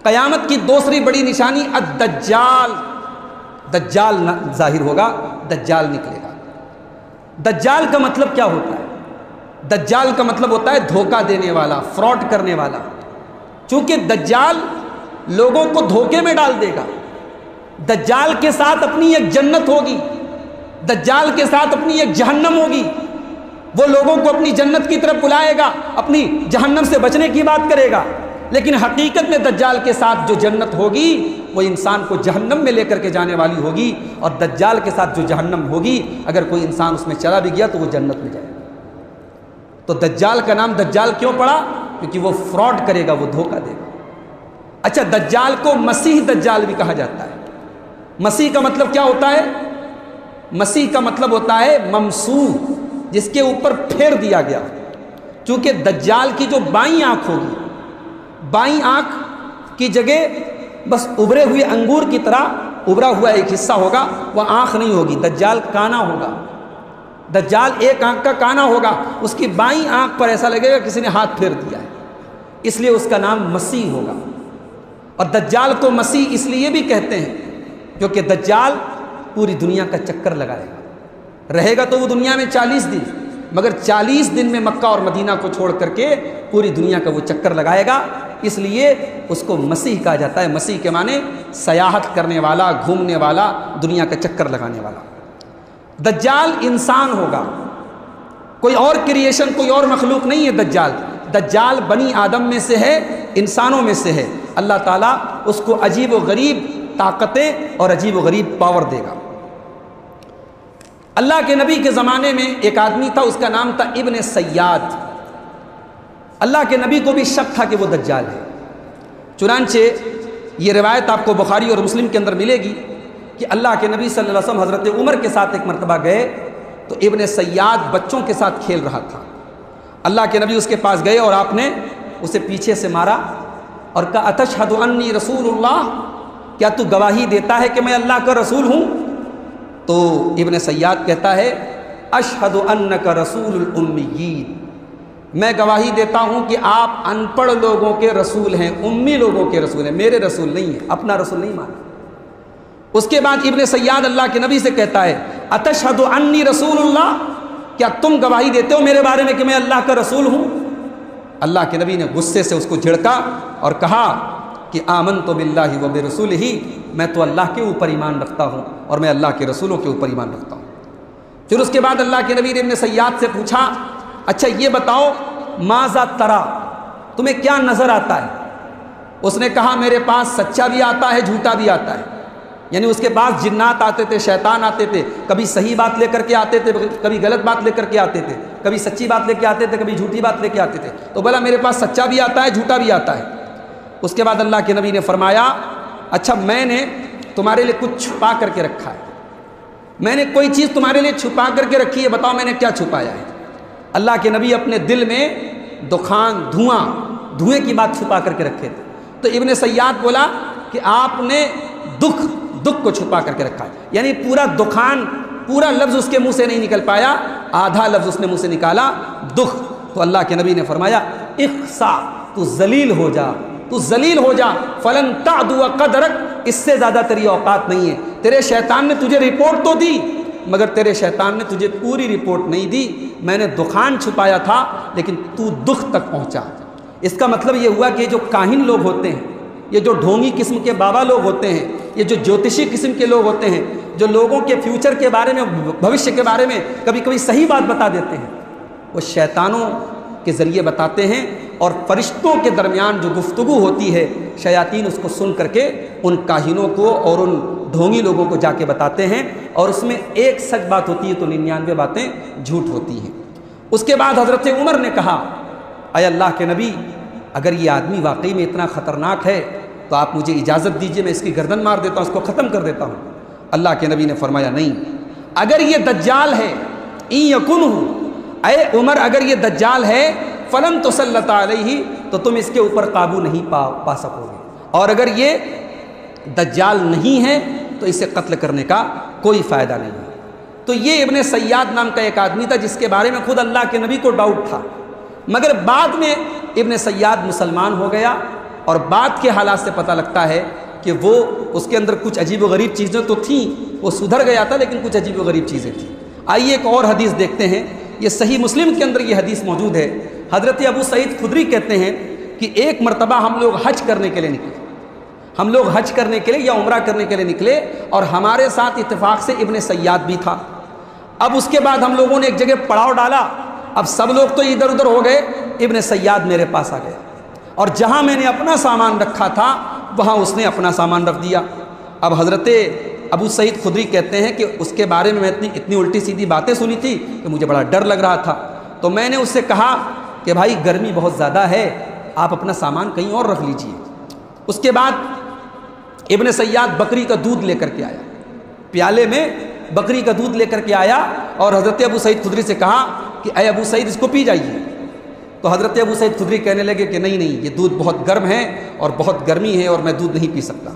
قیامت کی دوسری بڑی نشانی الدجال، دجال ظاہر ہوگا، دجال نکلے گا۔ دجال کا مطلب کیا ہوتا ہے؟ دجال کا مطلب ہوتا ہے دھوکہ دینے والا، فراڈ کرنے والا۔ چونکہ دجال لوگوں کو دھوکے میں ڈال دے گا، دجال کے ساتھ اپنی ایک جنت ہوگی، دجال کے ساتھ اپنی ایک جہنم ہوگی، وہ لوگوں کو اپنی جنت کی طرف بلائے گا، اپنی جہنم سے بچنے کی بات کرے گا، لیکن حقیقت میں دجال کے ساتھ جو جنت ہوگی وہ انسان کو جہنم میں لے کر کے جانے والی ہوگی، اور دجال کے ساتھ جو جہنم ہوگی اگر کوئی انسان اس میں چلا بھی گیا تو وہ جنت میں جائے گا۔ تو دجال کا نام دجال کیوں پڑا؟ کیونکہ وہ فراڈ کرے گا، وہ دھوکہ دے گا۔ اچھا، دجال کو مسیح دجال بھی کہا جاتا ہے۔ مسیح کا مطلب کیا ہوتا ہے؟ مسیح کا مطلب ہوتا ہے ممسوح، جس کے اوپر پھیر دیا گیا۔ چونکہ دجال کی جو بائیں آنکھ ہوگی، بائیں آنکھ کی جگہ بس ابھرے ہوئے انگور کی طرح ابھرا ہوا ایک حصہ ہوگا، وہ آنکھ نہیں ہوگی، دجال کانا ہوگا، دجال ایک آنکھ کا کانا ہوگا، اس کی بائیں آنکھ پر ایسا لگے گا کسی نے ہاتھ پھیر دیا ہے، اس لیے اس کا نام مسیح ہوگا۔ اور دجال کو مسیح اس لیے بھی کہتے ہیں کیونکہ دجال پوری دنیا کا چکر لگائے گا، رہے گا تو وہ دنیا میں 40 دن، مگر 40 دن میں مکہ اور مدینہ کو چھوڑ کر کے پوری دنیا کا وہ چکر لگائے گا، اس لیے اس کو مسیح کہا جاتا ہے۔ مسیح کے معنی سیاحت کرنے والا، گھومنے والا، دنیا کا چکر لگانے والا۔ دجال انسان ہوگا، کوئی اور کریشن، کوئی اور مخلوق نہیں ہے دجال۔ دجال بنی آدم میں سے ہے، انسانوں میں سے ہے۔ اللہ تعالیٰ اس کو عجیب و غریب طاقتیں اور عجیب و غریب پاور دے گا۔ اللہ کے نبی کے زمانے میں ایک آدمی تھا، اس کا نام تھا ابن سیاد۔ اللہ کے نبی کو بھی شک تھا کہ وہ دجال ہے، چنانچہ یہ روایت آپ کو بخاری اور مسلم کے اندر ملے گی کہ اللہ کے نبی صلی اللہ علیہ وسلم حضرت عمر کے ساتھ ایک مرتبہ گئے تو ابن سیاد بچوں کے ساتھ کھیل رہا تھا۔ اللہ کے نبی اس کے پاس گئے اور آپ نے اسے پیچھے سے مارا اور کہا اتشہد انی رسول اللہ، کیا تو گواہی دیتا ہے کہ میں اللہ کا رسول ہوں؟ تو ابن سیاد کہتا ہے اشہد انک رسول الامیین، میں گواہی دیتا ہوں کہ آپ ان پڑھ لوگوں کے رسول ہیں، امی لوگوں کے رسول ہیں، میرے رسول نہیں ہیں، اپنا رسول نہیں مانا۔ اس کے بعد ابن سیاد اللہ کے نبی سے کہتا ہے اتشہد انی رسول اللہ، کیا تم گواہی دیتے ہو میرے بارے میں کہ میں اللہ کا رسول ہوں؟ اللہ کے نبی نے غصے سے اس کو جھڑکا اور کہا کہ آمنت باللہ و برسولہ، میں تو اللہ کے اوپر ایمان رکھتا ہوں اور میں اللہ کے رسولوں کے اوپر ایمان رکھتا ہوں۔ پھر اس کے بعد اللہ کے نبی نے ابن سیاد سے پوچھا اچھا یہ بتاؤ ماذا ترا، تمہیں کیا نظر آتا ہے؟ اس نے کہا میرے پاس سچا بھی آتا ہے، جھوٹا بھی آتا ہے، یعنی اس کے پاس جنات آتے تھے، شیطان آتے تھے، کبھی صحیح بات لے کر کے آتے تھے، کبھی غلط بات لے کر کے آتے تھے، کبھی سچی بات لے کے آتے تھے، کبھی جھوٹی بات لے کے آتے تھے۔ تو بولا میرے پاس سچا بھی آتا ہے، جھوٹا بھی آتا ہے۔ اس کے بعد اللہ کے نبی نے فرمایا اچھا میں نے تمہارے لیے کچھ چھپا کر کے رکھا ہے، میں نے کوئی چیز تمہارے لیے چھپا کر کے رکھی ہے، بتاؤ میں نے کیا چھپایا ہے؟ اللہ کے نبی اپنے دل میں دھوئیں کی بات چھپا کر کے رکھے تھے۔ تو ابن سیاد بولا کہ آپ نے دکھ کو چھپا کر کے رکھا ہے، یعنی پورا لفظ اس کے منہ سے نہیں نکل پایا، آدھا لفظ اس نے منہ سے نکالا دکھ۔ تو اللہ کے نبی نے فرمایا اخسا، تو ذلیل ہو جا، تو ذلیل ہو جا، فلن تعدو قدرک، اس سے زیادہ تیری اوقات نہیں ہے۔ تیرے شیطان نے تجھے رپورٹ تو دی مگر تیرے شیطان نے تجھے پوری رپورٹ نہیں دی، میں نے دخان چھپایا تھا لیکن تو دکھ تک پہنچا۔ اس کا مطلب یہ ہوا کہ جو کاہن لوگ ہوتے ہیں، یہ جو ڈھونگی قسم کے بابا لوگ ہوتے ہیں، یہ جو جوتشی قسم کے لوگ ہوتے ہیں، جو لوگوں کے فیوچر کے بارے میں، بھوشیہ کے بارے میں کبھی کبھی صحیح بات بتا دیتے ہیں، وہ شیطانوں کے ذریعے بتاتے ہیں، اور فرشتوں کے درمیان جو گفتگو ہوتی ہے شیاطین اس کو سن کر کے ان کاہنوں کو اور ان ڈھونگی لوگوں کو جا کے بتاتے ہیں، اور اس میں ایک سچ بات ہوتی ہے تو 99 باتیں جھوٹ ہوتی ہیں۔ اس کے بعد حضرت عمر نے کہا اے اللہ کے نبی اگر یہ آدمی واقعی میں اتنا خطرناک ہے تو آپ مجھے اجازت دیجئے، میں اس کی گردن مار دیتا ہوں، اس کو ختم کر دیتا ہوں۔ اللہ کے نبی نے فرمایا نہیں، اگر یہ دجال ہے ان یکنہ، اے عمر اگر یہ دجال ہے فلن تسلط علیہ، تو تم اس کے اوپر قابو نہیں پا سکو گے، اور اگر یہ دجال نہیں ہے تو اسے قتل کرنے کا کوئی فائدہ نہیں ہے۔ تو یہ ابن سیاد نام کا ایک آدمی تھا جس کے بارے میں خود اللہ کے نبی کو ڈاؤٹ تھا، مگر بعد میں ابن سیاد مسلمان ہو گیا اور بعد کے حالات سے پتہ لگتا ہے کہ وہ اس کے اندر کچھ عجیب و غریب چیزیں تو تھیں، وہ سدھر گیا تھا لیکن کچھ عجیب و غریب چیزیں تھیں۔ آئیے ایک اور حدیث دیکھتے ہیں، یہ صحیح مسلم کے اندر یہ حدیث موجود ہے۔ حضرت ابو سعید خدری کہتے ہیں کہ ایک مرتبہ ہم لوگ حج کرنے کے لیے نکلے، ہم لوگ حج کرنے کے لیے یا عمرہ کرنے کے لیے نکلے، اور ہمارے ساتھ اتفاق سے ابن سیاد بھی تھا۔ اب اس کے بعد ہم لوگوں نے ایک جگہ پڑاؤ ڈالا، اب سب لوگ تو ادھر ادھر ہو گئے، ابن سیاد میرے پاس آ گیا، اور جہاں میں نے اپنا سامان رکھا تھا وہاں اس نے اپنا سامان رکھ دیا۔ اب حضرت ابو سعید خدری کہتے ہیں کہ اس کے بارے میں اتنی الٹی سیدھی باتیں سنی تھی کہ مجھے بڑا ڈر لگ رہا تھا، تو میں نے اس سے کہا کہ بھائی گرمی بہت زیادہ ہے، آپ اپنا سامان کہیں اور رکھ لیجئے۔ اس کے بعد ابن سیاد بکری کا دودھ لے کر کے آیا، پیالے میں بکری کا دودھ لے کر کے آیا، اور حضرت ابو سعید خدری سے کہا کہ اے ابو سعید اس کو پی جائیے۔ تو حضرت ابو سعید خدری کہنے لگے کہ نہیں نہیں، یہ دودھ بہت گرم ہے اور بہت گرمی ہے اور میں دودھ نہیں پی سکتا۔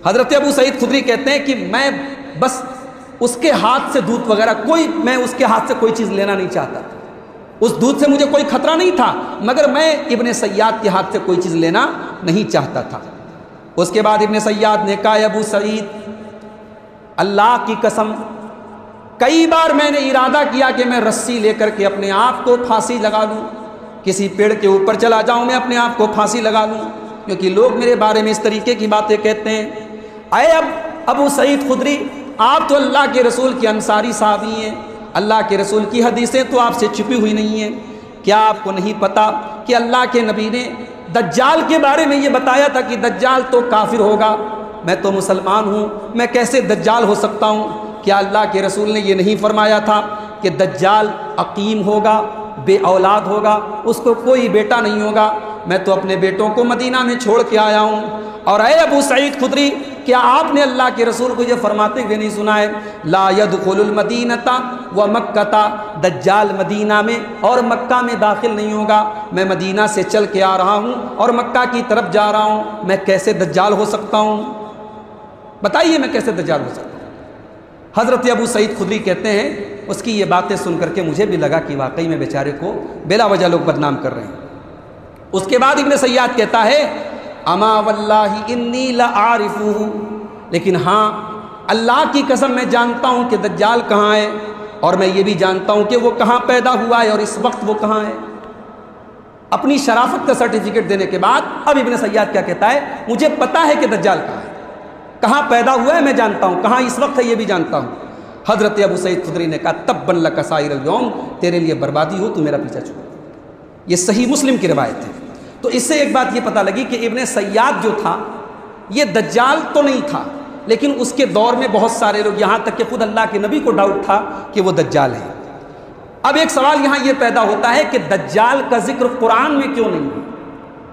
حضرت ابو سعید خدری کہتے ہیں کہ میں بس اس کے ہاتھ سے دودھ وغیرہ میں اس کے ہاتھ سے کوئی چیز لینا نہیں چاہتا تھا، اس دودھ سے مجھے کوئی خطرہ نہیں تھا، مگر میں ابن سیاد کے ہاتھ سے کوئی چیز لینا نہیں چاہتا تھا۔ اس کے بعد ابن سیاد نے کہا ابو سعید اللہ کی قسم کئی بار میں نے ارادہ کیا کہ میں رسی لے کر کے اپنے آپ کو پھانسی لگا لوں، کسی پیڑ کے اوپر چلا جاؤں میں اپنے آپ کو پھانسی لگا لوں، کیونکہ لوگ میرے بارے میں اس طریقے کی باتیں کہتے ہیں۔ اے ابو سعید خدری، آپ تو اللہ کے رسول کے انصاری صحابی ہیں، اللہ کے رسول کی حدیثیں تو آپ سے چھپی ہوئی نہیں ہیں، کیا آپ کو نہیں پتا کہ اللہ کے نبی نے دجال کے بارے میں یہ بتایا تھا کہ دجال تو کافر ہوگا؟ میں تو مسلمان ہوں، میں کیسے دجال ہو سکتا ہوں؟ کیا اللہ کے رسول نے یہ نہیں فرمایا تھا کہ دجال عقیم ہوگا، بے اولاد ہوگا، اس کو کوئی بیٹا نہیں ہوگا؟ میں تو اپنے بیٹوں کو مدینہ میں چھوڑ کے آیا ہوں۔ اور اے ابو سعید خدری، کیا آپ نے اللہ کے رسول کو یہ فرماتے ہوئے نہیں سنا ہے لا يدخل المدینۃ ومکۃ، دجال مدینہ میں اور مکہ میں داخل نہیں ہوگا، میں مدینہ سے چل کے آ رہا ہوں اور مکہ کی طرف جا رہا ہوں، میں کیسے دجال ہو سکتا ہوں؟ بتائیے میں کیسے دجال ہو سکتا ہوں؟ حضرت ابو سعید خدری کہتے ہیں اس کی یہ باتیں سن کر کے مجھے بھی لگا کہ واقعی میں بیچارے کو بلا وجہ لوگ بدنام کر رہے ہیں۔ اس کے بعد ابن سیاد کہتا ہے اما واللہ انی لعارفہ، لیکن ہاں اللہ کی قسم میں جانتا ہوں کہ دجال کہاں ہے، اور میں یہ بھی جانتا ہوں کہ وہ کہاں پیدا ہوا ہے اور اس وقت وہ کہاں ہے۔ اپنی شرافت کا سرٹیفکیٹ دینے کے بعد اب ابن سیاد کیا کہتا ہے مجھے پتا ہے کہ دجال کہاں ہے، کہاں پیدا ہوا ہے میں جانتا ہوں، کہاں اس وقت ہے یہ بھی جانتا ہوں۔ حضرت ابو سعید خدری نے کہا تبا لک سائر الیوم، تیرے لیے بربادی ہو، تو میرا پیچھا چھوڑ۔ یہ صحیح مسلم کی روایت ہے۔ تو اس سے ایک بات یہ پتہ لگی کہ ابن سیاد جو تھا یہ دجال تو نہیں تھا، لیکن اس کے دور میں بہت سارے لوگ، یہاں تک کہ خود اللہ کے نبی کو ڈاؤٹ تھا کہ وہ دجال ہے۔ اب ایک سوال یہاں یہ پیدا ہوتا ہے کہ دجال کا ذکر قرآن میں کیوں نہیں ہے؟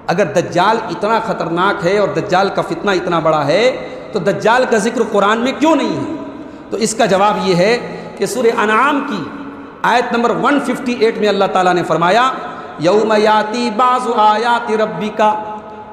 اگر دجال اتنا خطرناک ہے اور دجال کا فتنہ اتنا بڑا ہے تو دجال کا ذکر قرآن میں کیوں نہیں ہے؟ تو اس کا جواب یہ ہے کہ سورہ انعام کی آیت نمبر 158 میں اللہ تعالیٰ نے فرمایا یوم یاتی بعض آیات ربک،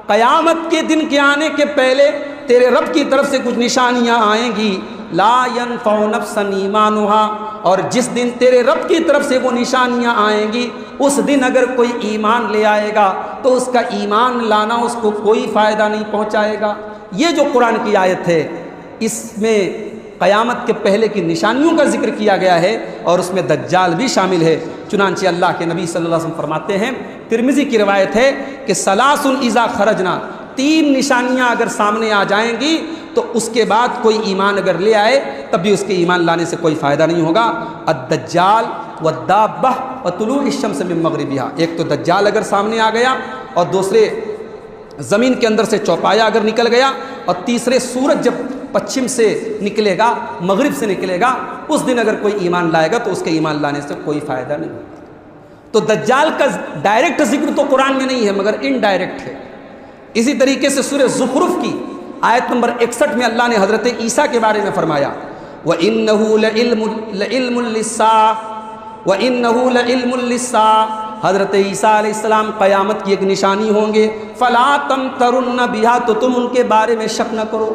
قیامت کے دن کے آنے کے پہلے تیرے رب کی طرف سے کچھ نشانیاں آئیں گی، لا ينفع نفسا ایمانھا، اور جس دن تیرے رب کی طرف سے وہ نشانیاں آئیں گی اس دن اگر کوئی ایمان لے آئے گا تو اس کا ایمان لانا اس کو کوئی فائدہ نہیں پہنچائے گا۔ یہ جو قرآن کی آیت ہے اس میں قیامت کے پہلے کی نشانیوں کا ذکر کیا گیا ہے اور اس میں دجال بھی شامل ہے۔ چنانچہ اللہ کے نبی صلی اللہ علیہ وسلم فرماتے ہیں، ترمذی کی روایت ہے کہ ثلاث اذا خرجنا، 3 نشانیاں اگر سامنے آ جائیں گی تو اس کے بعد کوئی ایمان اگر لے آئے تب بھی اس کے ایمان لانے سے کوئی فائدہ نہیں ہوگا۔ الدجال والدابہ وطلوع الشمس من مغربہا، ایک تو دجال اگر سامنے آ گیا، اور دوسرے زمین کے اندر سے چوپایا اگر نکل گیا، اور تیسرے سورج جب پچھم سے نکلے گا، مغرب سے نکلے گا، اس دن اگر کوئی ایمان لائے گا تو اس کے ایمان لانے سے کوئی فائدہ نہیں ہوگا۔ تو دجال کا ڈائریکٹ ذکر تو قرآن میں نہیں ہے مگر انڈائریکٹ ہے۔ اسی طریقے سے سورہ زخرف کی آیت نمبر 61 میں اللہ نے حضرت عیسیٰ کے بارے میں فرمایا وَإِنَّهُ لَعِلْمٌ لِلسَّاعَةِ وَإِنَّهُ لَعِلْمٌ لِلسَّاعَةِ، حضرت عیسیٰ علیہ السلام قیامت کی ایک نشانی ہوں گے، فَلَا تَمْتَرُنَّ بِهَا، تو تم ان کے بارے میں شک نہ کرو۔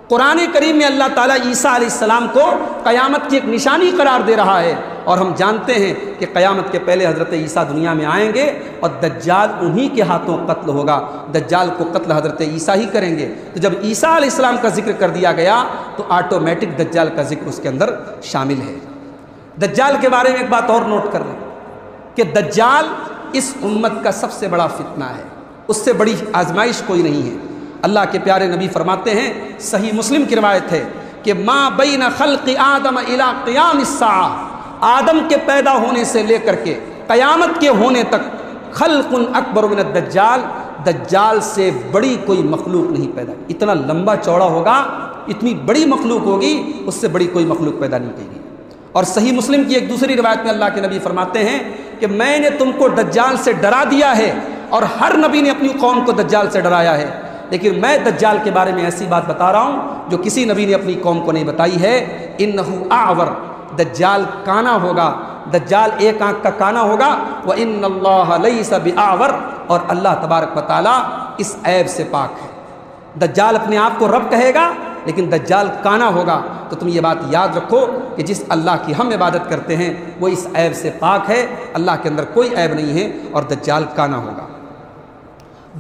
قرآن کریم میں اللہ تعالیٰ عیسیٰ علیہ السلام کو قیامت کی ایک نشانی قرار دے رہا ہے، اور ہم جانتے ہیں کہ قیامت کے پہلے حضرت عیسیٰ دنیا میں آئیں گے اور دجال انہی کے ہاتھوں قتل ہوگا، دجال کو قتل حضرت عیسیٰ ہی کریں گے۔ تو جب عیسیٰ علیہ السلام کا ذکر کر دیا گیا تو آٹومیٹک دجال کا ذکر اس کے اندر شامل ہے۔ دجال کے بارے میں ایک بات اور نوٹ کر لیں کہ دجال اس امت کا سب سے بڑا فتنہ ہے، اس سے بڑی آزمائش کوئی نہیں ہے۔ اللہ کے پیارے نبی فرماتے ہیں، صحیح مسلم کی روایت ہے کہ ما بین خلق آدم الی قیام الساعہ، آدم کے پیدا ہونے سے لے کر کے قیامت کے ہونے تک، خلق اکبر من الدجال، دجال سے بڑی کوئی مخلوق نہیں پیدا، اتنا لمبا چوڑا ہوگا، اتنی بڑی مخلوق ہوگی، اس سے بڑی کوئی مخلوق پیدا نہیں ہوگی۔ اور صحیح مسلم کی ایک دوسری روایت میں اللہ کے نبی فرماتے ہیں کہ میں نے تم کو دجال سے ڈرا دیا ہے، اور ہر نبی نے اپنی قوم کو دجال سے ڈرایا ہے، لیکن میں دجال کے بارے میں ایسی بات بتا رہا ہوں جو کسی نبی نے اپنی قوم کو نہیں بتائی ہے۔ انہ اعور، دجال کانا ہوگا، دجال ایک آنکھ کا کانا ہوگا، وان اللہ لیس باعور، اور اللہ تبارک و تعالیٰ اس عیب سے پاک ہے۔ دجال اپنے آپ کو رب کہے گا لیکن دجال کانا ہوگا، تو تم یہ بات یاد رکھو کہ جس اللہ کی ہم عبادت کرتے ہیں وہ اس عیب سے پاک ہے، اللہ کے اندر کوئی عیب نہیں ہے، اور دجال کانا ہوگا۔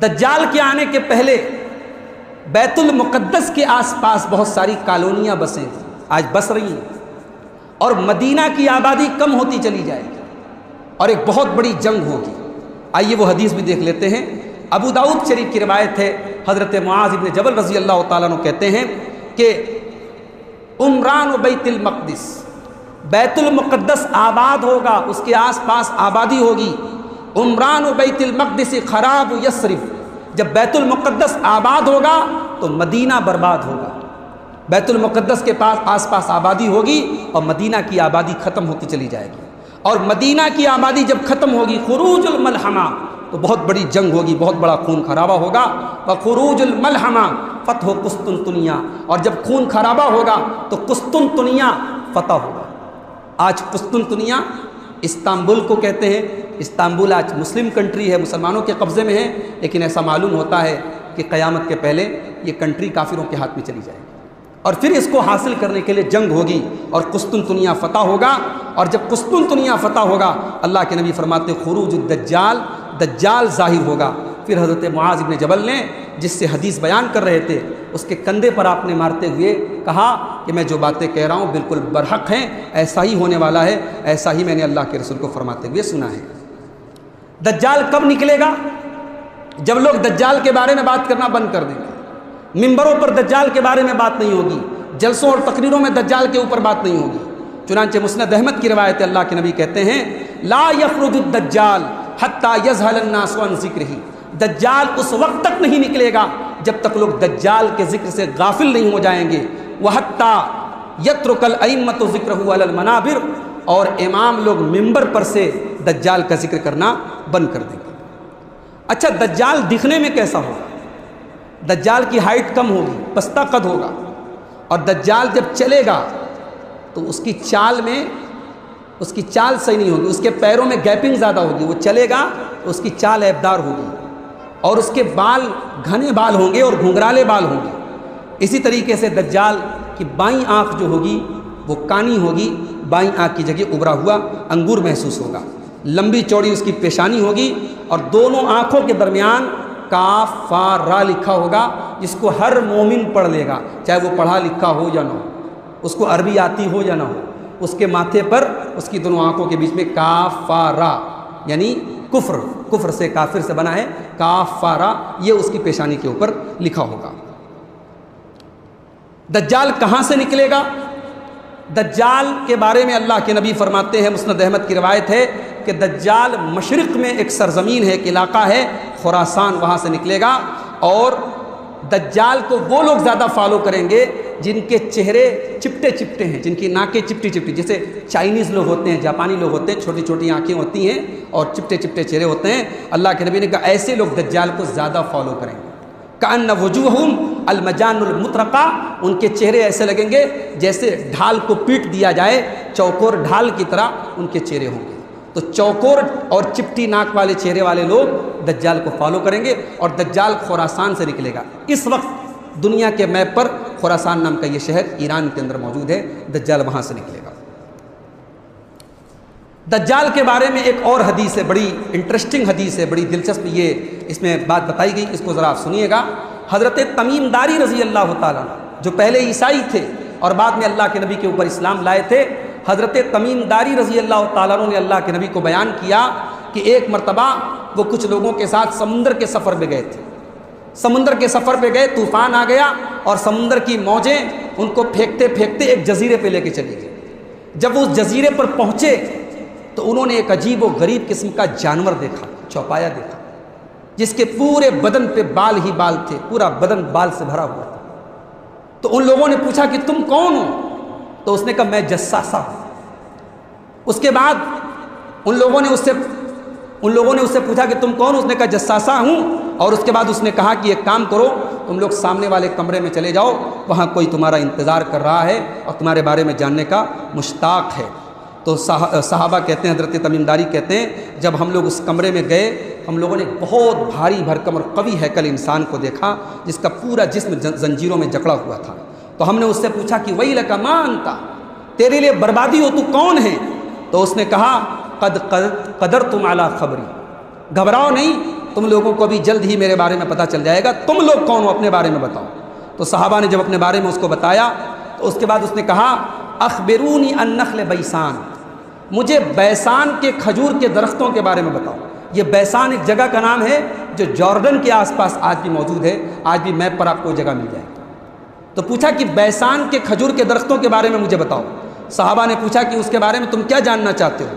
دجال کے آنے کے پہلے بیت المقدس کے آس پاس بہت ساری کالونیاں بسیں، آج بس رہی ہیں، اور مدینہ کی آبادی کم ہوتی چلی جائے گی، اور ایک بہت بڑی جنگ ہوگی۔ آئیے وہ حدیث بھی دیکھ لیتے ہیں۔ ابو داؤد شریف کی روایت ہے، حضرت معاذ بن جبل رضی اللہ تعالیٰ عنہ کہتے ہیں کہ عمران بیت المقدس، بیت المقدس آباد ہوگا، اس کے آس پاس آبادی ہوگی۔ عمران بیت المقدس خراب یثرب، جب بیت المقدس آباد ہوگا تو مدینہ برباد ہوگا۔ بیت المقدس کے پاس آس پاس آبادی ہوگی اور مدینہ کی آبادی ختم ہوتی چلی جائے گی، اور مدینہ کی آبادی جب ختم ہوگی، خروج الملحمہ، تو بہت بڑی جنگ ہوگی، بہت بڑا خون خرابہ ہوگا۔ وخروج الملحمہ فتح قسطنطنیہ، اور جب خون خرابہ ہوگا تو قسطنطنیہ فتح ہوگا۔ آج قسطنطنیہ استنبول کو کہتے ہیں، استنبول آج مسلم کنٹری ہے، مسلمانوں کے قبضے میں ہے، لیکن ایسا معلوم ہوتا ہے کہ قیامت کے پہلے یہ کنٹری کافروں کے ہاتھ میں چلی جائے گی، اور پھر اس کو حاصل کرنے کے لیے جنگ ہوگی اور قسطنطنیہ فتح ہوگا۔ اور جب قسطنطنیہ فتح ہوگا، اللہ کے نبی فرماتے خروج الدجال، دجال ظاہر ہوگا۔ پھر حضرت معاذ بن جبل نے جس سے حدیث بیان کر رہے تھے، اس کے کندھے پر آپ نے مارتے ہوئے کہا کہ میں جو باتیں کہہ رہا ہوں بالکل برحق ہیں، ایسا ہی ہونے والا ہے، ایسا ہی میں نے اللہ کے رسول کو فرماتے ہوئے سنا ہے۔ دجال کب نکلے گا؟ جب لوگ دجال کے بارے میں بات کرنا بند کر دیں گے، ممبروں پر دجال کے بارے میں بات نہیں ہوگی، جلسوں اور تقریروں میں دجال کے اوپر بات نہیں ہوگی۔ چنانچہ مسند احمد کی روایت اللہ کے نبی کہتے ہیں لا یخرج الدجال حتی یذہل الناس عن ذکرہ، دجال اس وقت تک نہیں نکلے گا جب تک لوگ دجال کے ذکر سے غافل نہیں ہو جائیں گے، وحتی یترک الائمۃ ذکرہ علی المنابر، اور امام لوگ ممبر پر سے دجال کا ذکر کرنا بند کر دیں گے۔ اچھا، دجال دکھنے میں کیسا ہوگا؟ دجال کی ہائٹ کم ہوگی، پستہ قد ہوگا، اور دجال جب چلے گا تو اس کی چال صحیح نہیں ہوگی، اس کے پیروں میں گیپنگ زیادہ ہوگی، وہ چلے گا تو اس کی چال عیبدار ہوگی، اور اس کے بال گھنے بال ہوں گے اور گھنگرالے بال ہوں گے۔ اسی طریقے سے دجال کی بائیں آنکھ جو ہوگی وہ کانی ہوگی، بائیں آنکھ کی جگہ ابھرا ہوا انگور محسوس ہوگا، لمبی چوڑی اس کی پیشانی ہوگی، اور دونوں آنکھوں کے درمیان کاف فا را لکھا ہوگا، جس کو ہر مومن پڑھ لے گا، چاہے وہ پڑھا لکھا ہو یا نہ ہو، اس کو عربی آتی ہو یا نہ ہو۔ اس کے ماتھے پر اس کی دونوں آنکھوں کے بیچ میں کاف فا را، یعنی کفر سے، کافر سے بنا ہے، کاف فا را، یہ اس کی پیشانی کے اوپر لکھا ہوگا۔ دجال کہاں سے نکلے گا؟ دجال کے بارے میں اللہ کے نبی فرماتے ہیں، مسند احمد کی روایت ہے کہ دجال مشرق میں ایک سرزمین ہے، ایک علاقہ ہے خراسان، وہاں سے نکلے گا، اور دجال کو وہ لوگ زیادہ فالو کریں گے جن کے چہرے چپٹے چپٹے ہیں، جن کی ناکیں چپٹی چپٹی، جیسے چائنیز لوگ ہوتے ہیں، جاپانی لوگ ہوتے ہیں، چھوٹی چھوٹی آنکھیں ہوتی ہیں اور چپٹے چپٹے چہرے ہوتے ہیں۔ اللہ کے نبی نے کہا ایسے لوگ دجال کو زیادہ فالو کریں گے۔ کأن وجوہہم المجان المطرقہ، ان کے چہرے ایسے لگیں گے جیسے ڈھال کو پیٹ دیا جائے، چوکور ڈھال کی طرح ان کے چہرے ہوں گے۔ تو چوکور اور چپٹی ناک والے چہرے والے لوگ دجال کو فالو کریں گے، اور دجال خراسان سے نکلے گا۔ اس وقت دنیا کے میپ پر خراسان نام کا یہ شہر ایران کے اندر موجود ہے، دجال وہاں سے نکلے گا۔ دجال کے بارے میں ایک اور حدیث ہے، بڑی انٹرسٹنگ حدیث ہے، بڑی دلچسپ یہ اس میں بات بتائی گئی، اس کو ذرا آپ سنیے گا۔ حضرت تمیم داری رضی اللہ تعالیٰ جو پہلے عیسائی تھے اور بعد میں اللہ کے نبی کے اوپر اسلام لائے تھے، حضرت تمیم داری رضی اللہ تعالیٰ نے اللہ کے نبی کو بیان کیا کہ ایک مرتبہ وہ کچھ لوگوں کے ساتھ سمندر کے سفر پہ گئے تھے۔ سمندر کے سفر پہ گئے، طوفان آ گیا اور سمندر کی موجیں ان کو پھینکتے پھینکتے ایک جزیرے پہ لے کے چلی گئی۔ جب وہ اس جزیرے پر پہنچے تو انہوں نے ایک عجیب و غریب قسم کا جانور دیکھا، چوپایا دیکھا، جس کے پورے بدن پہ بال ہی بال تھے، پورا بدن بال سے بھرا ہوا تھا۔ تو ان لوگوں نے پوچھا کہ تم کون ہو؟ تو اس نے کہا میں جساسہ ہوں۔ اس کے بعد ان لوگوں نے اس سے پوچھا کہ تم کون ہو؟ اس نے کہا جساسہ ہوں۔ اور اس کے بعد اس نے کہا کہ ایک کام کرو، تم لوگ سامنے والے کمرے میں چلے جاؤ، وہاں کوئی تمہارا انتظار کر رہا ہے اور تمہارے بارے میں جاننے کا مشتاق ہے۔ تو صحابہ کہتے ہیں، حضرت تمیم داری کہتے ہیں، جب ہم لوگ اس کمرے میں گئے، ہم لوگوں نے بہت بھاری بھرکم اور قوی ہیکل انسان کو دیکھا جس کا پورا جسم زنجیروں میں جکڑا ہوا تھا۔ تو ہم نے اس سے پوچھا کہ ویلک ما انت، تیرے لیے بربادی ہو، تو کون ہے؟ تو اس نے کہا قدرتم علی خبری، گھبراؤ نہیں، تم لوگوں کو بھی جلد ہی میرے بارے میں پتہ چل جائے گا، تم لوگ کون ہو اپنے بارے میں بتاؤ۔ تو صحابہ نے جب اپنے بارے میں اس کو بتایا تو اس کے بعد اس نے کہا اخبرونی عن نخل بیسان، مجھے بیسان کے کھجور کے درختوں کے بارے میں بتاؤ۔ یہ بیسان ایک جگہ کا نام ہے جو جارڈن کے آس پاس آج بھی موجود ہے، آج بھی میپ پر آپ کو جگہ مل جائے گی۔ تو پوچھا کہ بیسان کے کھجور کے درختوں کے بارے میں مجھے بتاؤ۔ صحابہ نے پوچھا کہ اس کے بارے میں تم کیا جاننا چاہتے ہو؟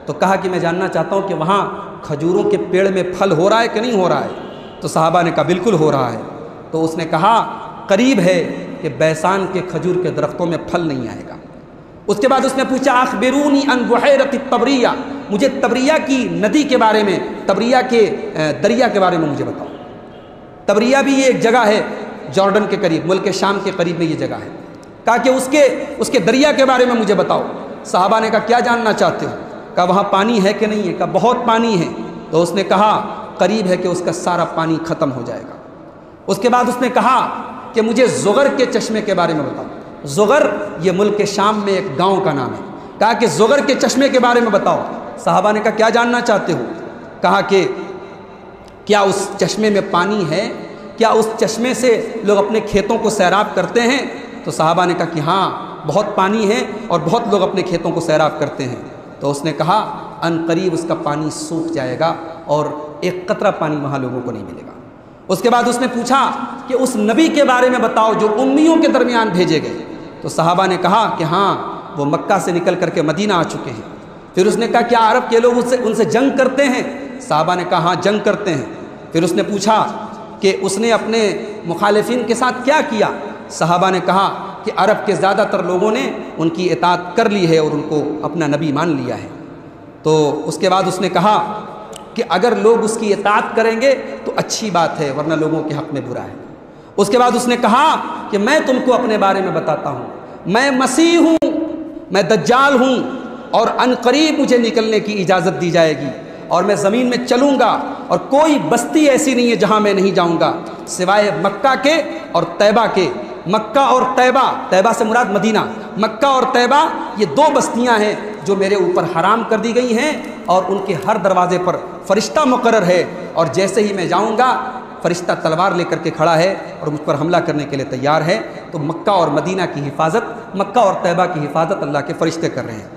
تو کہا کہ میں جاننا چاہتا ہوں کہ وہاں کھجوروں کے پیڑ میں پھل ہو رہا ہے کہ نہیں ہو رہا ہے؟ تو صحابہ نے کہا بالکل ہو رہا ہے۔ تو اس نے کہا قریب ہے کہ بیسان کے کھجور کے درختوں میں پھل نہیں آئے گا۔ اس کے بعد اس نے پوچھا اخبرونی عن بحیرۃ الطبریہ، مجھے تبریہ کی ندی کے بارے میں، تبریہ کے دریا کے بارے میں مجھے بتاؤ۔ تبریہ بھی یہ ایک جگہ ہے جارڈن کے قریب، ملک شام کے قریب میں یہ جگہ ہے۔ کہا کہ اس کے دریا کے بارے میں مجھے بتاؤ۔ صحابہ نے کہا کیا جاننا چاہتے ہو؟ کہا وہاں پانی ہے کہ نہیں ہے؟ کہا بہت پانی ہے۔ تو اس نے کہا قریب ہے کہ اس کا سارا پانی ختم ہو جائے گا۔ اس کے بعد اس نے کہا کہ مجھے زغر کے چشمے کے بارے میں بتاؤ۔ زغر یہ ملک شام میں ایک گاؤں کا نام ہے۔ کہا کہ زغر کے چشمے کے بارے میں بتاؤ۔ صحابہ نے کہا کیا جاننا چاہتے ہو؟ کہا کہ کیا اس چشمے میں پانی ہے؟ کیا اس چشمے سے لوگ اپنے کھیتوں کو سیراب کرتے ہیں؟ تو صحابہ نے کہا کہ ہاں بہت پانی ہے اور بہت لوگ اپنے کھیتوں کو سیراب کرتے ہیں۔ تو اس نے کہا ان قریب اس کا پانی سوکھ جائے گا اور ایک قطرہ پانی وہاں لوگوں کو نہیں ملے گا۔ اس کے بعد اس نے پوچھا کہ اس نبی کے بارے میں بتاؤ جو امیوں کے درمیان بھیجے گئے۔ تو صحابہ نے کہا کہ ہاں وہ مکہ سے نکل کر کے مدینہ آ چکے ہیں۔ پھر اس نے کہا کیا عرب کے لوگ ان سے جنگ کرتے ہیں؟ صحابہ نے کہا ہاں جنگ کرتے ہیں۔ پھر اس نے پوچھا کہ اس نے اپنے مخالفین کے ساتھ کیا کیا؟ صحابہ نے کہا کہ عرب کے زیادہ تر لوگوں نے ان کی اطاعت کر لی ہے اور ان کو اپنا نبی مان لیا ہے۔ تو اس کے بعد اس نے کہا کہ اگر لوگ اس کی اطاعت کریں گے تو اچھی بات ہے، ورنہ لوگوں کے حق میں برا ہے۔ اس کے بعد اس نے کہا کہ میں تم کو اپنے بارے میں بتاتا ہوں، میں مسیح ہوں، میں دجال ہوں، اور ان قریب مجھے نکلنے کی اجازت دی جائے گی اور میں زمین میں چلوں گا اور کوئی بستی ایسی نہیں ہے جہاں میں نہیں جاؤں گا سوائے مکہ کے اور طیبہ کے۔ مکہ اور طیبہ، طیبہ سے مراد مدینہ، مکہ اور طیبہ یہ دو بستیاں ہیں جو میرے اوپر حرام کر دی گئی ہیں اور ان کے ہر دروازے پر فرشتہ مقرر ہے، اور جیسے ہی میں جاؤں گا فرشتہ تلوار لے کر کے کھڑا ہے اور مجھ پر حملہ کرنے کے لیے تیار ہے۔ تو مکہ اور مدینہ کی حفاظت، مکہ اور طیبہ کی حفاظت اللہ کے فرشتے کر رہے ہیں۔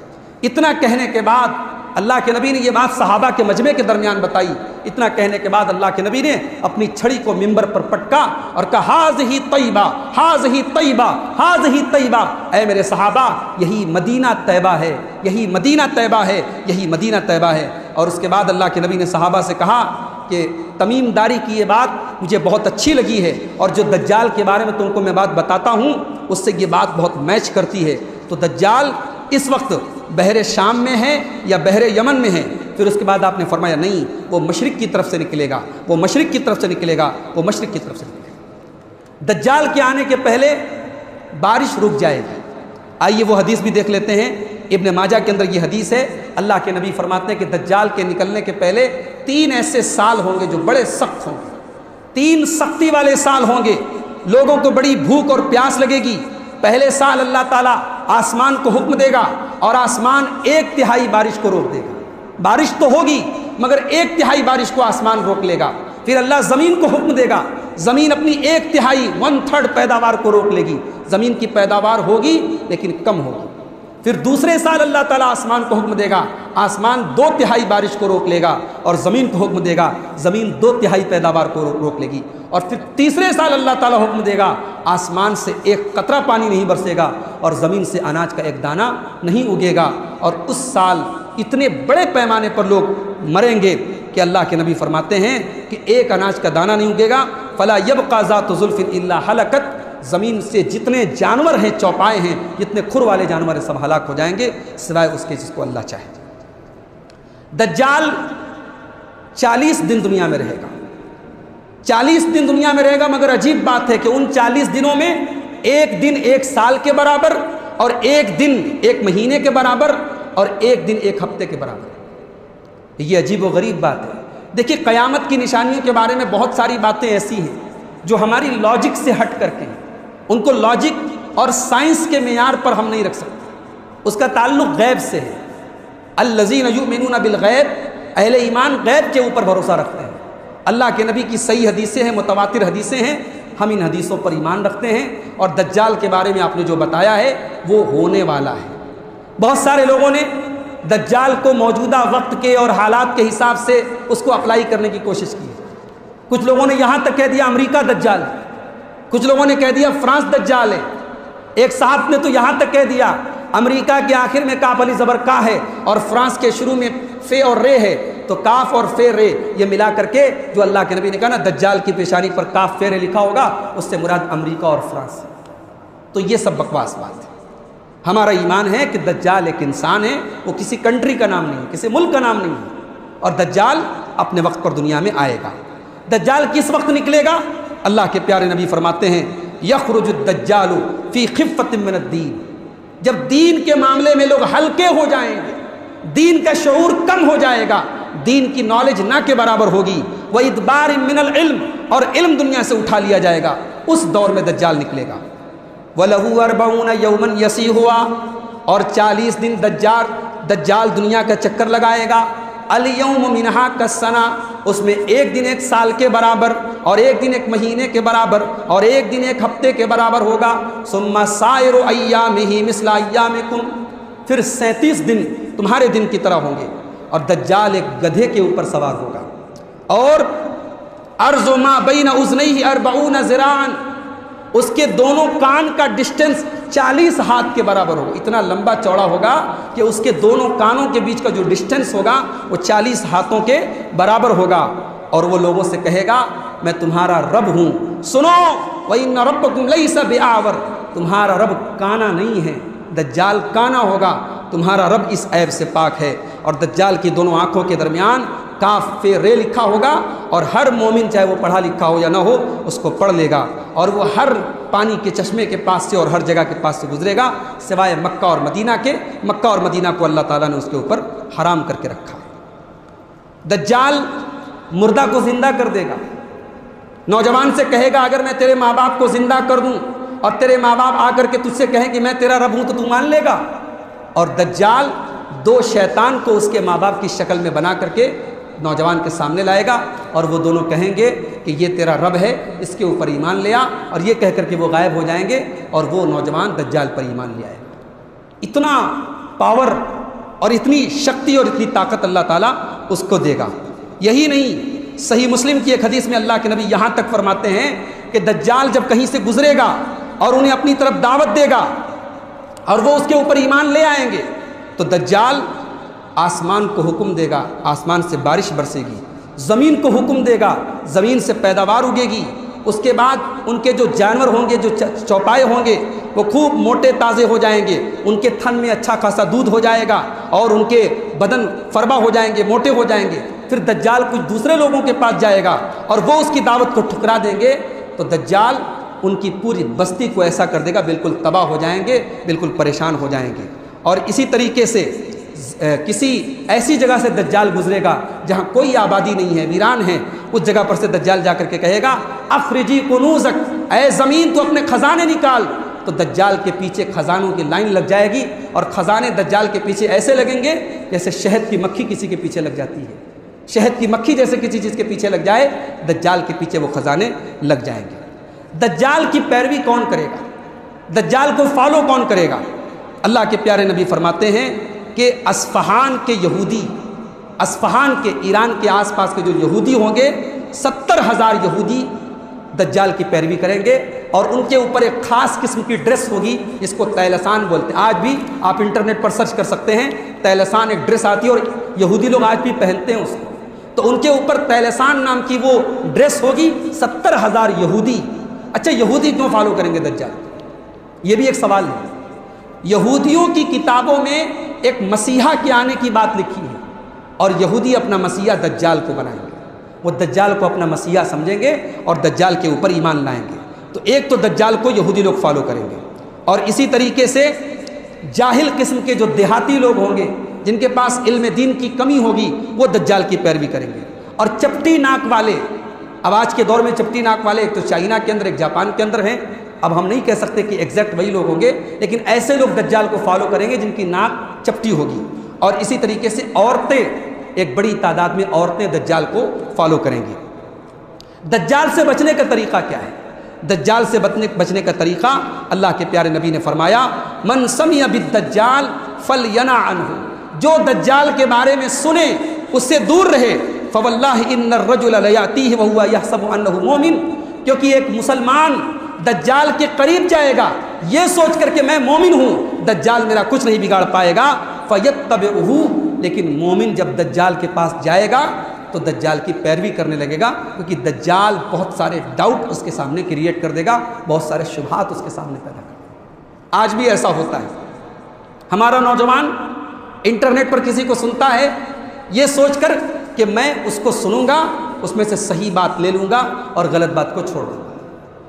اتنا کہنے کے بعد اللہ کے نبی نے یہ بات صحابہ کے مجمع کے درمیان بتائی۔ اتنا کہنے کے بعد اللہ کے نبی نے اپنی چھڑی کو منبر پر پٹکا اور کہا ہاذہی طیبہ، ہاذہی طیبہ، ہاذہی طیبہ، اے میرے صحابہ یہی مدینہ طیبہ ہے، یہی مدینہ طیبہ ہے، یہی مدینہ طیبہ ہے۔ اور اس کے بعد اللہ کے نبی نے صحابہ سے کہا کہ تمیم داری کی یہ بات مجھے بہت اچھی لگی ہے، اور جو دجال کے بارے میں تم کو میں بات بتاتا ہوں اس سے یہ بات بہت میچ کرتی ہے۔ تو دجال اس وقت بحر شام میں ہے یا بحر یمن میں ہے؟ پھر اس کے بعد آپ نے فرمایا نہیں، وہ مشرق کی طرف سے نکلے گا، وہ مشرق کی طرف سے نکلے گا، وہ مشرق کی طرف سے نکلے گا۔ دجال کے آنے کے پہلے بارش رک جائے گی۔ آئیے وہ حدیث بھی دیکھ لیتے ہیں، ابن ماجہ کے اندر یہ حدیث ہے۔ اللہ کے نبی فرماتے ہیں کہ دجال کے نکلنے کے پہلے 3 ایسے سال ہوں گے جو بڑے سخت ہوں گے، 3 سختی والے سال ہوں گے۔ لوگوں کو بڑی بھوک اور پیاس لگے گی۔ پہلے سال اللہ تعالیٰ آسمان کو حکم دے گا اور آسمان 1/3 بارش کو روک دے گا۔ بارش تو ہوگی مگر 1/3 بارش کو آسمان روک لے گا۔ پھر اللہ زمین کو حکم دے گا، زمین اپنی 1/3 1/3 پیداوار کو روک لے گی۔ زمین کی پیداوار ہوگی لیکن کم ہوگی۔ پھر دوسرے سال اللہ تعالیٰ آسمان کو حکم دے گا، آسمان 2/3 بارش کو روک لے گا اور زمین کو حکم دے گا، زمین 2/3 پیداوار کو روک لے گی۔ اور پھر تیسرے سال اللہ تعالیٰ حکم دے گا، آسمان سے ایک قطرہ پانی نہیں برسے گا اور زمین سے اناج کا ایک دانہ نہیں اگے گا۔ اور اس سال اتنے بڑے پیمانے پر لوگ مریں گے کہ اللہ کے نبی فرماتے ہیں کہ ایک اناج کا دانہ نہیں اگے گا۔ فلا یبقى ذات ظلف الا ہلکت، زمین سے جتنے جانور ہیں، چوپائے ہیں، جتنے کھر والے جانور ہیں، سب ہلاک ہو جائیں گے سوائے اس کے جس کو اللہ چاہے۔ دجال 40 دن دنیا میں رہے گا، 40 دن دنیا میں رہے گا، مگر عجیب بات ہے کہ ان 40 دنوں میں ایک دن 1 سال کے برابر، اور ایک دن 1 مہینے کے برابر، اور ایک دن 1 ہفتے کے برابر۔ یہ عجیب و غریب بات ہے۔ دیکھیے قیامت کی نشانیوں کے بارے میں بہت ساری باتیں ایسی ہیں جو ہماری لاجک سے ہٹ کر کے ہیں، ان کو لاجک اور سائنس کے معیار پر ہم نہیں رکھ سکتے، اس کا تعلق غیب سے ہے۔ الذین یؤمنون بالغیب، اہل ایمان غیب کے اوپر بھروسہ رکھتے ہیں۔ اللہ کے نبی کی صحیح حدیثیں ہیں، متواتر حدیثیں ہیں، ہم ان حدیثوں پر ایمان رکھتے ہیں۔ اور دجال کے بارے میں آپ نے جو بتایا ہے وہ ہونے والا ہے۔ بہت سارے لوگوں نے دجال کو موجودہ وقت کے اور حالات کے حساب سے اس کو اپلائی کرنے کی کوشش کی۔ کچھ لوگوں نے یہاں تک کہہ دیا امریکہ دجال ہے، کچھ لوگوں نے کہہ دیا فرانس دجال ہے، ایک صاحب نے تو یہاں تک کہہ دیا امریکہ کے آخر میں کاف علی زبر کا ہے اور فرانس کے شروع میں فے اور رے ہے، تو کاف اور فے رے یہ ملا کر کے جو اللہ کے نبی نے کہا نا دجال کی پیشانی پر کاف فے رے لکھا ہوگا، اس سے مراد امریکہ اور فرانس ہے۔ تو یہ سب بکواس بات ہے۔ ہمارا ایمان ہے کہ دجال ایک انسان ہے، وہ کسی کنٹری کا نام نہیں، کسی ملک کا نام نہیں ہے، اور دجال اپنے وقت پر دنیا میں آئے گا۔ دجال کس وقت نکلے گا؟ اللہ کے پیارے نبی فرماتے ہیں یخرج الدجال فی خفۃ من الدین، جب دین کے معاملے میں لوگ ہلکے ہو جائیں گے، دین کا شعور کم ہو جائے گا، دین کی نالج نہ کے برابر ہوگی، وادبار من العلم، اور علم دنیا سے اٹھا لیا جائے گا، اس دور میں دجال نکلے گا۔ وَلَهُ 40 يَوْمًا يَسِيحُهَا، اور 40 دن دجال دنیا کا چکر لگائے گا۔ الْيَوْمُ مِنْهَا كَالسَّنَةِ، اس میں ایک دن 1 سال کے برابر، اور ایک دن 1 مہینے کے برابر، اور ایک دن 1 ہفتے کے برابر ہوگا۔ ثُمَّ سَائِرُ أَيَّامِهِ مِثْلَ أَيَّامِكُمْ، پھر 37 دن تمہارے دن کی طرح ہوں گے۔ اور دجال ایک گدھے کے اوپر سوار ہوگا، اور عرض ما بین اذنیہ 40 ذراعا، اس کے دونوں کان کا ڈسٹنس 40 ہاتھ کے برابر ہوگا، اتنا لمبا چوڑا ہوگا کہ اس کے دونوں کانوں کے بیچ کا جو ڈسٹنس ہوگا وہ 40 ہاتھوں کے برابر ہوگا۔ اور وہ لوگوں سے کہے گا میں تمہارا رب ہوں، سنو وَإِنَّ رَبَّكُمْ لَيْسَ بِأَعْوَرَ، تمہارا رب کانا نہیں ہے، دجال کانا ہوگا، تمہارا رب اس عیب سے پاک ہے۔ اور دجال کی دونوں آنکھوں کے درمیان کاف فے رے لکھا ہوگا، اور ہر مومن چاہے وہ پڑھا لکھا ہو یا نہ ہو اس کو پڑھ لے گا، اور وہ ہر پانی کے چشمے کے پاس سے اور ہر جگہ کے پاس سے گزرے گا سوائے مکہ اور مدینہ کے۔ مکہ اور مدینہ کو اللہ تعالیٰ نے اس کے اوپر حرام کر کے رکھا ہے۔ دجال مردہ کو زندہ کر دے گا، نوجوان سے کہے گا اگر میں تیرے ماں باپ کو زندہ کر دوں اور تیرے ماں باپ آ کر کے تجھ سے کہیں کہ میں تیرا رب ہوں تو تو مان لے گا؟ اور دجال 2 شیطان کو اس کے ماں باپ کی شکل میں بنا کر کے نوجوان کے سامنے لائے گا، اور وہ دونوں کہیں گے کہ یہ تیرا رب ہے، اس کے اوپر ایمان لے آ، اور یہ کہہ کر کے وہ غائب ہو جائیں گے، اور وہ نوجوان دجال پر ایمان لے آئے گا۔ اتنا پاور اور اتنی شکتی اور اتنی طاقت اللہ تعالیٰ اس کو دے گا۔ یہی نہیں، صحیح مسلم کی ایک حدیث میں اللہ کے نبی یہاں تک فرماتے ہیں کہ دجال جب کہیں سے گزرے گا اور انہیں اپنی طرف دعوت دے گا اور وہ اس کے اوپر ایمان لے آئیں گے، تو دجال آسمان کو حکم دے گا، آسمان سے بارش برسے گی، زمین کو حکم دے گا، زمین سے پیداوار اگے گی، اس کے بعد ان کے جو جانور ہوں گے، جو چوپائے ہوں گے، وہ خوب موٹے تازے ہو جائیں گے، ان کے تھن میں اچھا خاصا دودھ ہو جائے گا، اور ان کے بدن فربا ہو جائیں گے، موٹے ہو جائیں گے۔ پھر دجال کچھ دوسرے لوگوں کے پاس جائے گا اور وہ اس کی دعوت کو ٹھکرا دیں گے، تو دجال ان کی پوری بستی کو ایسا کر دے گا بالکل تباہ ہو جائیں گے، بالکل پریشان ہو جائیں گے۔ اور اسی طریقے سے کسی ایسی جگہ سے دجال گزرے گا جہاں کوئی آبادی نہیں ہے، ویران ہے، اس جگہ پر سے دجال جا کر کے کہے گا اخرجی کنوزک، اے زمین تو اپنے خزانے نکال، تو دجال کے پیچھے خزانوں کی لائن لگ جائے گی، اور خزانے دجال کے پیچھے ایسے لگیں گے جیسے شہد کی مکھی کسی کے پیچھے لگ جاتی ہے، شہد کی مکھی جیسے کسی چیز کے پیچھے لگ جائے، دجال کے پیچھے وہ خزانے لگ جائیں گے۔ دجال کی پیروی کون کرے گا؟ دجال کو فالو کون کرے گا؟ اللہ کے پیارے نبی فرماتے ہیں کہ اصفہان کے یہودی، اصفہان کے ایران کے آس پاس کے جو یہودی ہوں گے، 70,000 یہودی دجال کی پیروی کریں گے، اور ان کے اوپر ایک خاص قسم کی ڈریس ہوگی جس کو طیلسان بولتے ہیں۔ آج بھی آپ انٹرنیٹ پر سرچ کر سکتے ہیں، طیلسان ایک ڈریس آتی ہے اور یہودی لوگ آج بھی پہنتے ہیں اس کو، تو ان کے اوپر طیلسان نام کی وہ ڈریس ہوگی، 70,000 یہودی۔ اچھا، یہودی کیوں فالو کریں گے دجال؟ یہ بھی ایک سوال ہے۔ یہودیوں کی کتابوں میں ایک مسیحا کے آنے کی بات لکھی ہے، اور یہودی اپنا مسیحا دجال کو بنائیں گے، وہ دجال کو اپنا مسیحا سمجھیں گے اور دجال کے اوپر ایمان لائیں گے۔ تو ایک تو دجال کو یہودی لوگ فالو کریں گے، اور اسی طریقے سے جاہل قسم کے جو دیہاتی لوگ ہوں گے جن کے پاس علم دین کی کمی ہوگی، وہ دجال کی پیروی کریں گے۔ اور چپٹی ناک والے، اب آج کے دور میں چپٹی ناک والے ایک تو چائنا کے اندر، ایک جاپان کے اندر ہیں، اب ہم نہیں کہہ سکتے کہ ایگزیکٹ وہی لوگ ہوں گے، لیکن ایسے لوگ دجال کو فالو کریں گے جن کی ناک چپٹی ہوگی۔ اور اسی طریقے سے عورتیں، ایک بڑی تعداد میں عورتیں دجال کو فالو کریں گی۔ دجال سے بچنے کا طریقہ کیا ہے؟ دجال سے بچنے کا طریقہ اللہ کے پیارے نبی نے فرمایا، من سمع بالدجال فلینع عنہ، جو دجال کے بارے میں سنے اس سے دور رہے۔ فواللہ ان الرجل لیاتیہ وہو یحسب انہ مومن، کیونکہ ایک مسلمان دجال کے قریب جائے گا یہ سوچ کر کہ میں مومن ہوں، دجال میرا کچھ نہیں بگاڑ پائے گا، فیتبعہ، لیکن مومن جب دجال کے پاس جائے گا تو دجال کی پیروی کرنے لگے گا، کیونکہ دجال بہت سارے ڈاؤٹ اس کے سامنے کریٹ کر دے گا، بہت سارے شبہات اس کے سامنے پیدا کر دے گا۔ آج بھی ایسا ہوتا ہے، ہمارا نوجوان انٹرنیٹ پر کسی کو سنتا ہے یہ سوچ کر کہ میں اس کو سنوں گا، اس میں سے صحیح بات لے لوں گا اور غلط بات کو چھوڑ دوں گا،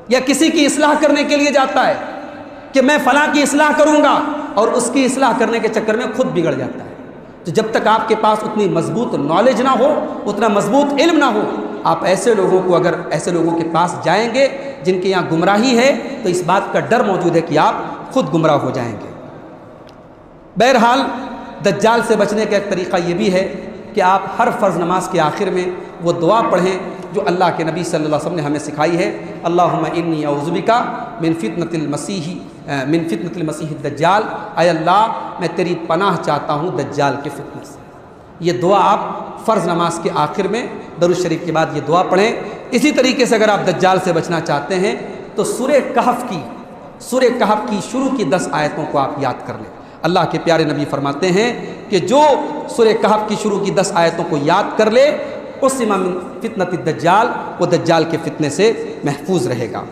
یا کسی کی اصلاح کرنے کے لیے جاتا ہے کہ میں فلاں کی اصلاح کروں گا، اور اس کی اصلاح کرنے کے چکر میں خود بگڑ جاتا ہے۔ تو جب تک آپ کے پاس اتنی مضبوط نالج نہ ہو، اتنا مضبوط علم نہ ہو، آپ ایسے لوگوں کو، اگر ایسے لوگوں کے پاس جائیں گے جن کے یہاں گمراہی ہے، تو اس بات کا ڈر موجود ہے کہ آپ خود گمراہ ہو جائیں گے۔ بہرحال دجال سے بچنے کا ایک طریقہ یہ بھی ہے کہ آپ ہر فرض نماز کے آخر میں وہ دعا پڑھیں جو اللہ کے نبی صلی اللہ علیہ وسلم نے ہمیں سکھائی ہے، اللہم انی اعوذ بک من فتنۃ المسیح الدجال، اے اللہ میں تیری پناہ چاہتا ہوں دجال کے فتنے سے۔ یہ دعا آپ فرض نماز کے آخر میں درود شریف کے بعد یہ دعا پڑھیں۔ اسی طریقے سے اگر آپ دجال سے بچنا چاہتے ہیں تو سورہ کہف کی شروع کی 10 آیتوں کو آپ یاد کر لیں۔ اللہ کے پیارے نبی فرماتے ہیں کہ جو سورہ کہف کی شروع کی 10 آیتوں کو یاد کر لے، قسم من فتنۃ الدجال، وہ دجال کے فتنے سے محفوظ رہے گا۔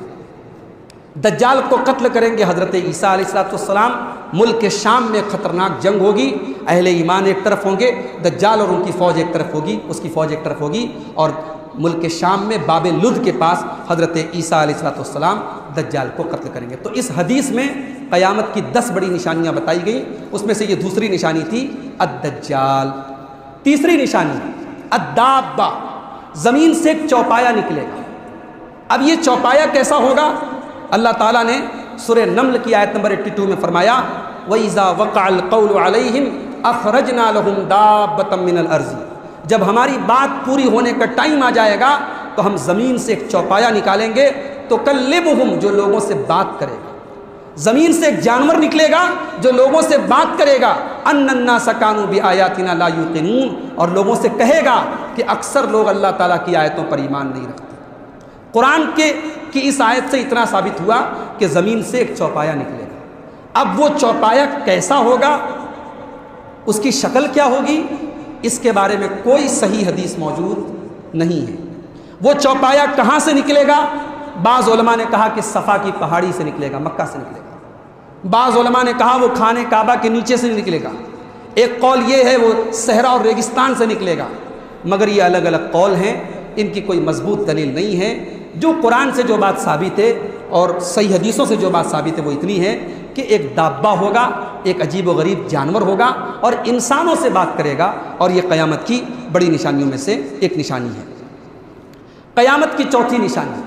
دجال کو قتل کریں گے حضرت عیسیٰ علیہ السلام۔ ملک شام میں خطرناک جنگ ہوگی، اہل ایمان ایک طرف ہوں گے، دجال اور ان کی فوج ایک طرف ہوگی، اس کی فوج ایک طرف ہوگی، اور ملک شام میں باب لد کے پاس حضرت عیسیٰ علیہ السلام دجال کو قتل کریں گے۔ تو اس حدیث میں قیامت کی 10 بڑی نشانیاں بتائی گئیں، اس میں سے یہ دوسری نشانی تھی الدجال۔ تیسری نشانی الدابہ، زمین سے ایک چوپایا نکلے گا۔ اب یہ چوپایا کیسا ہوگا؟ اللہ تعالیٰ نے سورہ نمل کی آیت نمبر 82 میں فرمایا، وَإِذَا وَقَعَ الْقَوْلُ عَلَيْهِمْ أَخْرَجْنَا لَهُمْ دَابَّةً مِّنَ الْأَرْضِ، جب ہماری بات پوری ہونے کا ٹائم آ جائے گا تو ہم زمین سے ایک چوپایا نکالیں گے، تو کلبہم، جو لوگوں سے بات کرے گا۔ زمین سے ایک جانور نکلے گا جو لوگوں سے بات کرے گا، ان الناس کانوا بآیاتنا لا یوقنون، اور لوگوں سے کہے گا کہ اکثر لوگ اللہ تعالیٰ کی آیتوں پر ایمان نہیں رکھتے۔ قرآن کی اس آیت سے اتنا ثابت ہوا کہ زمین سے ایک چوپایا نکلے گا۔ اب وہ چوپایا کیسا ہوگا، اس کی شکل کیا ہوگی، اس کے بارے میں کوئی صحیح حدیث موجود نہیں ہے۔ وہ چوپایا کہاں سے نکلے گا؟ بعض علماء نے کہا کہ صفا کی پہاڑی سے نکلے گا، مکہ سے نکلے گا۔ بعض علماء نے کہا وہ خانہ کعبہ کے نیچے سے نکلے گا۔ ایک قول یہ ہے وہ صحرا اور ریگستان سے نکلے گا، مگر یہ الگ الگ قول ہیں، ان کی کوئی مضبوط دلیل نہیں ہے۔ جو قرآن سے جو بات ثابت ہے اور صحیح حدیثوں سے جو بات ثابت ہے وہ اتنی ہے کہ ایک دابہ ہوگا، ایک عجیب و غریب جانور ہوگا اور انسانوں سے بات کرے گا، اور یہ قیامت کی بڑی نشانیوں میں سے ایک نشانی ہے۔ قیامت کی چوتھی نشانی